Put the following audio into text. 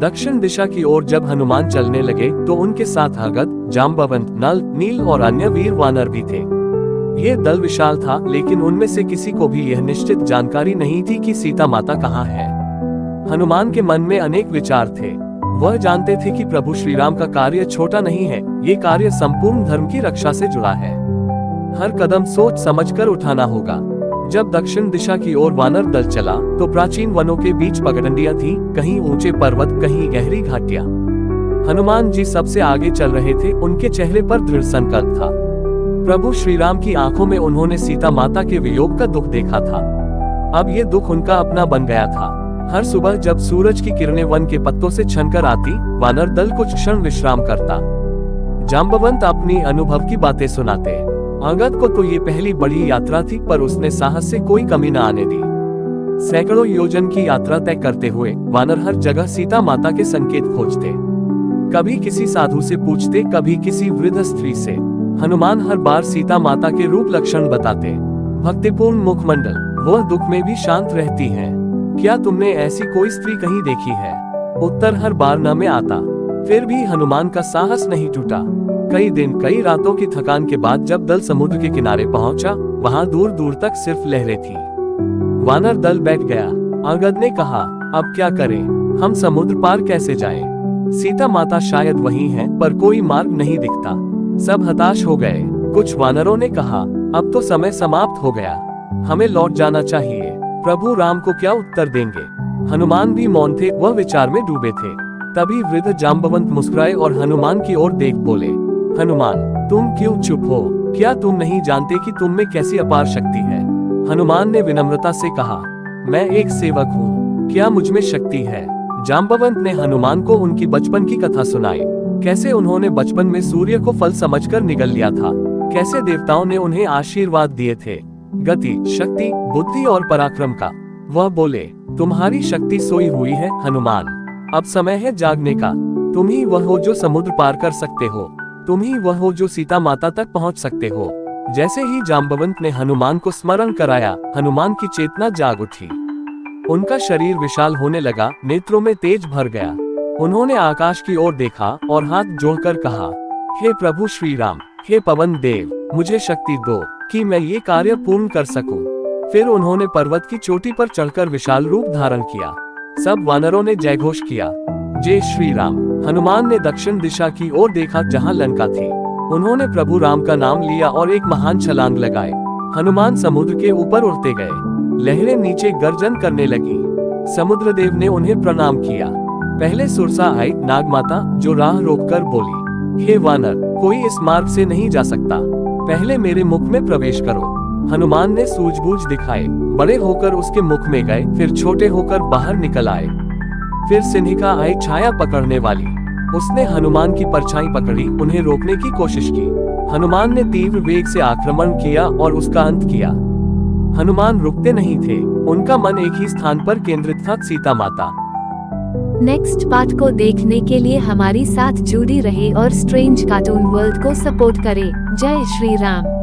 दक्षिण दिशा की ओर जब हनुमान चलने लगे तो उनके साथ अगद, जाम्बवंत, नल, नील और अन्य वीर वानर भी थे। ये दल विशाल था, लेकिन उनमें से किसी को भी यह निश्चित जानकारी नहीं थी कि सीता माता कहाँ है। हनुमान के मन में अनेक विचार थे। वह जानते थे कि प्रभु श्री राम का कार्य छोटा नहीं है, ये कार्य संपूर्ण धर्म की रक्षा से जुड़ा है। हर कदम सोच समझकर उठाना होगा। जब दक्षिण दिशा की ओर वानर दल चला तो प्राचीन वनों के बीच पगडंडियां थी, कहीं ऊंचे पर्वत, कहीं गहरी घाटियां। हनुमान जी सबसे आगे चल रहे थे, उनके चेहरे पर दृढ़ संकल्प था। प्रभु श्री राम की आंखों में उन्होंने सीता माता के वियोग का दुख देखा था। अब ये दुख उनका अपना बन गया था। हर सुबह जब सूरज की किरणें वन के पत्तों से छनकर आती, वानर दल कुछ क्षण विश्राम करता। जाम्बवंत अपनी अनुभव की बातें सुनाते। अगद को तो ये पहली बड़ी यात्रा थी, पर उसने साहस से कोई कमी न आने दी। सैकड़ों योजन की यात्रा तय करते हुए वानर हर जगह सीता माता के संकेत खोजते। कभी किसी साधु से पूछते, कभी किसी वृद्ध स्त्री से। हनुमान हर बार सीता माता के रूप लक्षण बताते। भक्तिपूर्ण मुखमंडल, वह दुख में भी शांत रहती हैं। क्या तुमने ऐसी कोई स्त्री कहीं देखी है? उत्तर हर बार न में आता। फिर भी हनुमान का साहस नहीं टूटा। कई दिन, कई रातों की थकान के बाद जब दल समुद्र के किनारे पहुंचा, वहां दूर दूर तक सिर्फ लहरें थी। वानर दल बैठ गया। अगद ने कहा, अब क्या करें? हम समुद्र पार कैसे जाएं? सीता माता शायद वहीं हैं, पर कोई मार्ग नहीं दिखता। सब हताश हो गए। कुछ वानरों ने कहा, अब तो समय समाप्त हो गया, हमें लौट जाना चाहिए। प्रभु राम को क्या उत्तर देंगे? हनुमान भी मौन थे, वह विचार में डूबे थे। तभी वृद्ध जाम्बवंत मुस्कुराए और हनुमान की ओर देख बोले, हनुमान, तुम क्यों चुप हो? क्या तुम नहीं जानते कि तुम में कैसी अपार शक्ति है? हनुमान ने विनम्रता से कहा, मैं एक सेवक हूँ, क्या मुझ में शक्ति है? जाम्बवंत ने हनुमान को उनकी बचपन की कथा सुनाई। कैसे उन्होंने बचपन में सूर्य को फल समझकर निगल लिया था, कैसे देवताओं ने उन्हें आशीर्वाद दिए थे, गति, शक्ति, बुद्धि और पराक्रम का। वह बोले, तुम्हारी शक्ति सोई हुई है हनुमान, अब समय है जागने का। तुम ही वह हो जो समुद्र पार कर सकते हो, तुम ही वह हो जो सीता माता तक पहुंच सकते हो। जैसे ही जाम्बवंत ने हनुमान को स्मरण कराया, हनुमान की चेतना जाग उठी। उनका शरीर विशाल होने लगा, नेत्रों में तेज भर गया। उन्होंने आकाश की ओर देखा और हाथ जोड़कर कहा, हे प्रभु श्री राम, हे पवन देव, मुझे शक्ति दो कि मैं ये कार्य पूर्ण कर सकूं। फिर उन्होंने पर्वत की चोटी पर चढ़कर विशाल रूप धारण किया। सब वानरों ने जयघोष किया, जय श्री राम। हनुमान ने दक्षिण दिशा की ओर देखा, जहां लंका थी। उन्होंने प्रभु राम का नाम लिया और एक महान छलांग लगाए। हनुमान समुद्र के ऊपर उड़ते गए। लहरें नीचे गर्जन करने लगी। समुद्र देव ने उन्हें प्रणाम किया। पहले सुरसा आई, नागमाता, जो राह रोककर बोली, हे वानर, कोई इस मार्ग से नहीं जा सकता, पहले मेरे मुख में प्रवेश करो। हनुमान ने सूझबूझ दिखाए, बड़े होकर उसके मुख में गए, फिर छोटे होकर बाहर निकल आए। फिर सिंहिका आई, छाया पकड़ने वाली। उसने हनुमान की परछाई पकड़ी, उन्हें रोकने की कोशिश की। हनुमान ने तीव्र वेग से आक्रमण किया और उसका अंत किया। हनुमान रुकते नहीं थे, उनका मन एक ही स्थान पर केंद्रित था, सीता माता। नेक्स्ट पार्ट को देखने के लिए हमारी साथ जुड़ी रहे और स्ट्रेंज कार्टून वर्ल्ड को सपोर्ट करें। जय श्री राम।